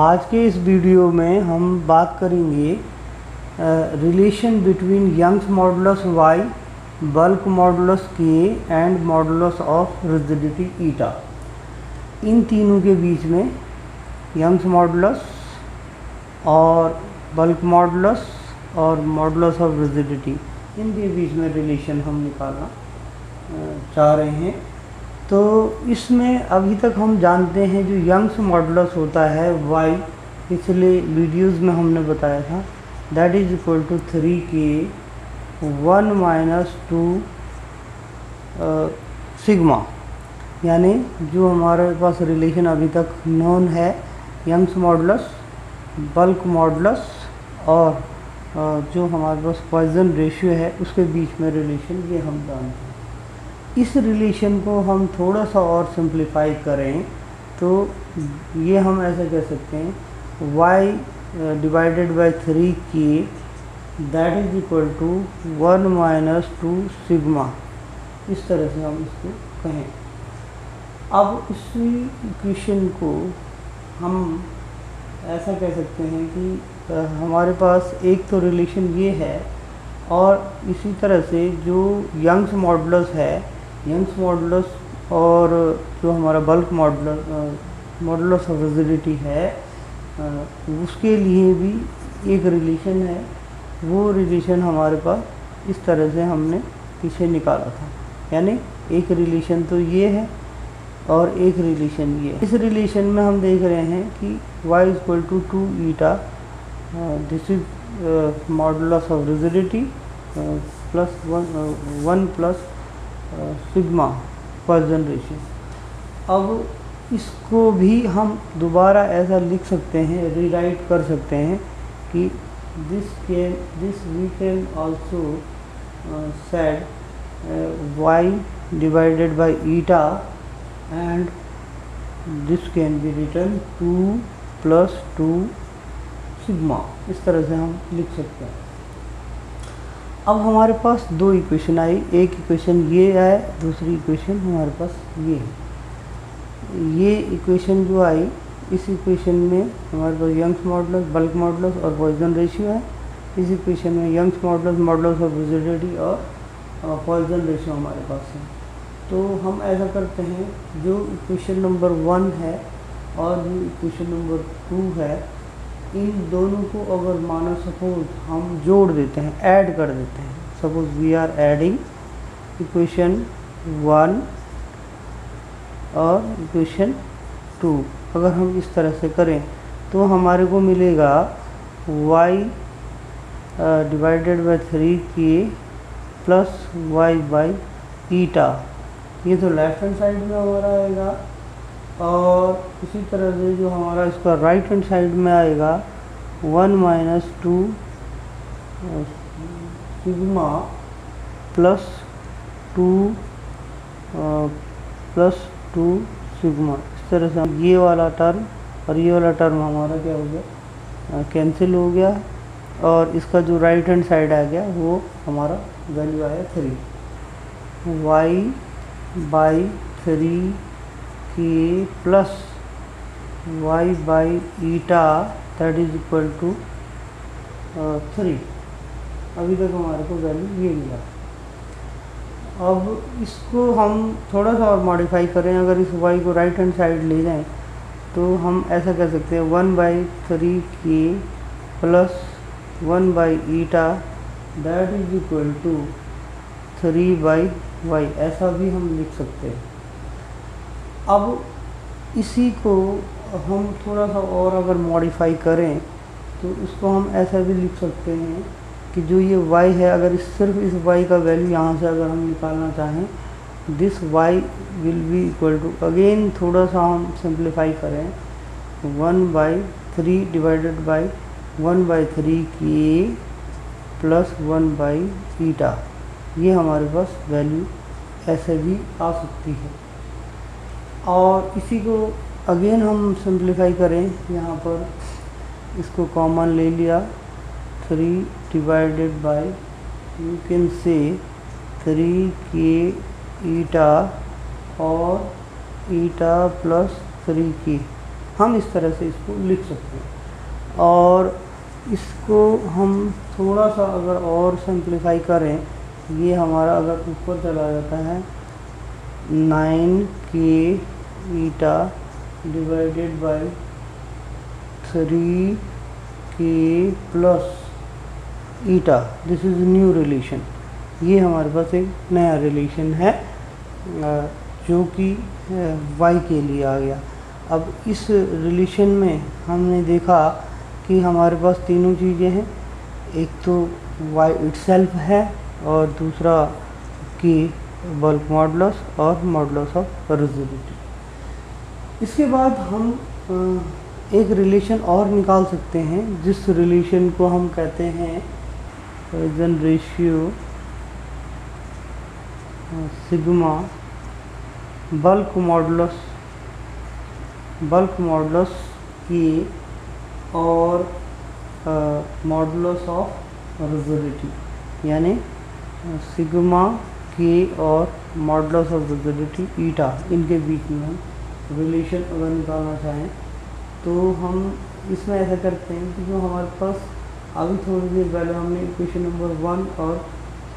आज के इस वीडियो में हम बात करेंगे relation between Young's modulus Y, bulk modulus K and modulus of rigidity eta. इन तीनों के बीच में यंग्स मॉडुलस और बल्क मॉडुलस और मॉडुलस ऑफ रिजिडिटी, इनके बीच में रिलेशन हम निकालना चाह रहे हैं। तो इसमें अभी तक हम जानते हैं जो यंग्स मॉडुलस होता है y, पिछले वीडियोस में हमने बताया था, that is equal to 3k 1 minus 2 sigma. यानी जो हमारे पास रिलेशन अभी तक नोन है यंग्स मॉडुलस, बल्क मॉडुलस और जो हमारे पास पॉइजन रेशियो है उसके बीच में रिलेशन, ये हम जानते हैं। इस रिलेशन को हम थोड़ा सा और सिंप्लीफाई करें तो ये हम ऐसे कह सकते हैं y divided by 3k that is equal to 1 minus 2 sigma. इस तरह से हम इसको कहें। अब इसी इक्वेशन को हम ऐसा कह सकते हैं कि हमारे पास एक तो रिलेशन ये है और इसी तरह से जो यंग्स मॉडुलस है, यंग्स मॉडुलस और जो हमारा बल्क मॉडुलस ऑफ रिजिडिटी है उसके लिए भी एक रिलेशन है। वो रिलेशन हमारे पास इस तरह से हमने पीछे निकाला था। यानी एक रिलेशन तो ये है और एक रिलेशन ये है। इस रिलेशन में हम देख रहे हैं कि y equal to 2 eta, this is modulus of rigidity plus 1 plus sigma Poisson ratio. अब इसको भी हम दोबारा ऐसा लिख सकते हैं, रीराइट कर सकते हैं कि this we can also said y divided by eta and this can be written 2 plus 2 sigma. इस तरह से हम लिख सकते हैं। अब हमारे पास दो इक्वेशन आई, एक इक्वेशन ये है, दूसरी इक्वेशन हमारे पास ये है। ये इक्वेशन जो आई, इस इक्वेशन में हमारे पास यंग्स मॉडुलस, बल्क मॉडुलस और पॉइजन रेशियो है। इस इक्वेशन में Young's modulus, modulus of rigidity और पॉइजन रेशियो हमारे पास है। तो हम ऐसा करते हैं, जो इक्वेशन नंबर 1 है और जो इक्वेशन नंबर 2 है, इन दोनों को अगर मानो सपोज हम जोड़ देते हैं, ऐड कर देते हैं। Suppose we are adding equation 1 और इक्वेशन 2। अगर हम इस तरह से करें तो हमारे को मिलेगा y divided by 3k plus y by eta. ये तो लेफ्ट हैंड साइड में हमारा आएगा और इसी तरह से जो हमारा इसका राइट हैंड साइड में आएगा 1 माइनस 2 सिग्मा प्लस 2 सिग्मा। इस तरह से ये वाला टर्म और ये वाला टर्म हमारा क्या हो गया, कैंसिल हो गया और इसका जो राइट हैंड साइड आ गया वो हमारा वैल्यू आया 3 y by 3k plus y by eta that is equal to 3। अभी तक हमारे को वैल्यू ये मिला। अब इसको हम थोड़ा सा और मॉडिफाई करें, अगर इस y को राइट हैंड साइड ले जाएं तो हम ऐसा कह सकते हैं 1 by 3k plus 1 by eta that is equal to 3 by y। ऐसा भी हम लिख सकते हैं। अब इसी को हम थोड़ा सा और अगर मॉडिफाई करें तो इसको हम ऐसा भी लिख सकते हैं कि जो ये y है, अगर सिर्फ इस y का वैल्यू यहाँ से अगर हम निकालना चाहें, this y will be equal to, again थोड़ा सा हम सिंप्लीफाई करें, 1 by 3 divided by 1 by 3k plus 1 by eta. ये हमारे पास वैल्यू ऐसे भी आ सकती है। और इसी को अगेन हम सिंप्लीफाई करें, यहाँ पर इसको कॉमन ले लिया, 3 divided by you can say 3k ईटा और ईटा प्लस 3k। हम इस तरह से इसको लिख सकते हैं। और इसको हम थोड़ा सा अगर और सिंप्लीफाई करें, ये हमारा अगर ऊपर चला जाता है 9k eta divided bye 3k plus eta, this is new relation. ये हमारे पास एक नया रिलेशन है जो कि y के लिए आ गया। अब इस रिलेशन में हमने देखा कि हमारे पास तीनों चीज़ें हैं, एक तो y इटसेल्फ है और दूसरा कि बल्क मॉडुलस और मॉडुलस ऑफ रिजिडिटी। इसके बाद हम एक रिलेशन और निकाल सकते हैं जिस रिलेशन को हम कहते हैं Poisson ratio sigma bulk modulus के और मॉडुलस ऑफ रिजिडिटी, यानी सिग्मा के और मॉडुलस ऑफ रिजिडिटी ईटा, इनके बीच में हम रिलेशन अगर निकालना चाहें तो हम इसमें ऐसा करते हैं कि जो हमारे पास अभी थोड़ी देर पहले हमने इक्वेशन नंबर 1 और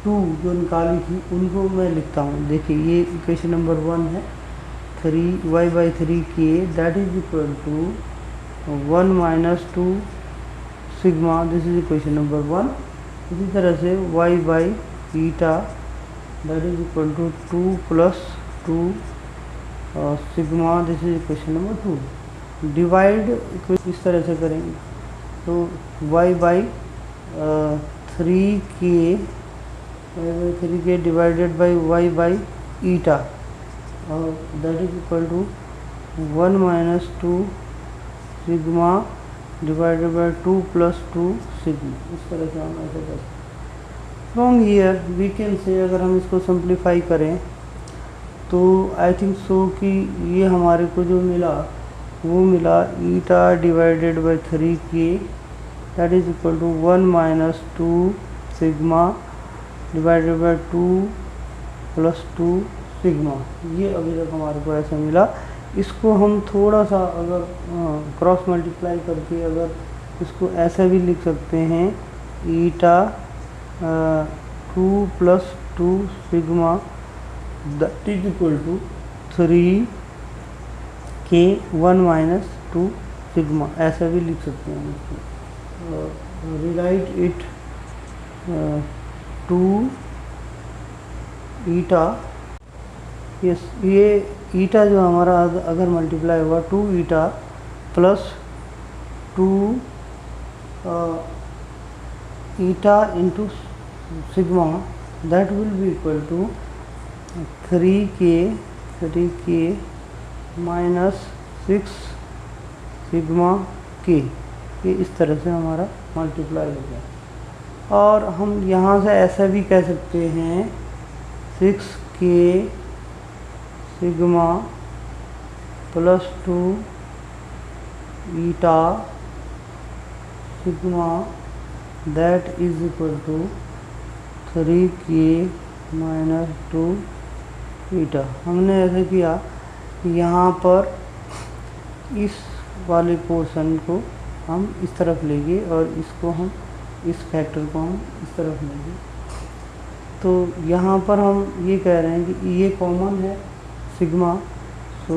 2 जो निकाली थी उनको मैं लिखता हूँ। देखिए ये इक्वेशन नंबर 1 है 3y/3k that is equal to 1 minus 2 sigma, this is equation number 1। इसी तरह से y by eta that is equal to 2 plus 2 sigma, this is equation number 2। Divide इस तरह से करेंगे तो y by 3k divided by y by eta और that is equal to 1 minus 2 sigma divided by 2 plus 2 sigma. इस तरह से हम ऐसे कर from here we can say, अगर हम इसको सिंप्लीफाई करें तो आई थिंक सो कि ये हमारे को जो मिला वो मिला eta divided by 3k that is equal to 1 minus 2 sigma divided by 2 plus 2 sigma. ये अभी तक हमारे को ऐसा मिला। इसको हम थोड़ा सा अगर क्रॉस मल्टीप्लाई करके अगर इसको ऐसा भी लिख सकते हैं eta 2 plus 2 sigma that is equal to 3k 1 minus 2 sigma, ऐसा भी लिख सकते हैं इसको। रिराइट इट 2 ईटा, यस ये ईटा जो हमारा अगर मल्टीप्लाई हुआ 2 eta plus 2 eta into sigma that will be equal to 3k minus 6 sigma के। ये इस तरह से हमारा मल्टीप्लाई हो गया। और हम यहाँ से ऐसा भी कह सकते हैं 6k sigma plus 2 eta sigma that is equal to 3k minus 2 eta. हमने ऐसा किया कि यहाँ पर इस वाले पोर्शन को हम इस तरफ लेंगे और इसको हम इस फैक्टर को हम इस तरफ लेंगे। तो यहाँ पर हम ये कह रहे हैं कि ये कॉमन है sigma, so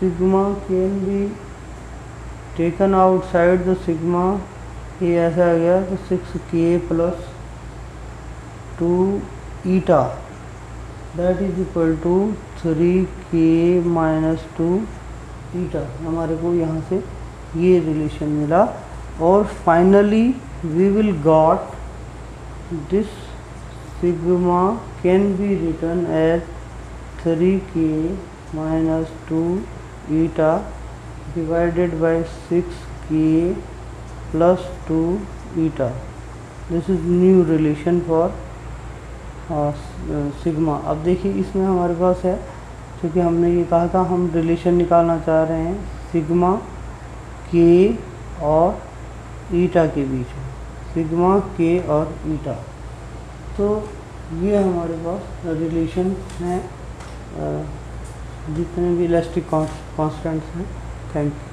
sigma can be taken outside the sigma. ये ऐसा आ गया तो 6k plus 2 eta that is equal to 3k minus 2 eta. हमारे को यहाँ से ये रिलेशन मिला और finally we will got this sigma can be written as 3k minus 2 eta divided by 6k plus 2 eta. This is new relation for sigma. अब देखिए इसमें हमारे पास है, क्योंकि हमने ये कहा था हम रिलेशन निकालना चाह रहे हैं सिग्मा के और ईटा के बीच में, सिग्मा के और ईटा। तो ये हमारे पास रिलेशन हैं जितने भी इलास्टिक कांस्टेंट्स हैं। Thank you.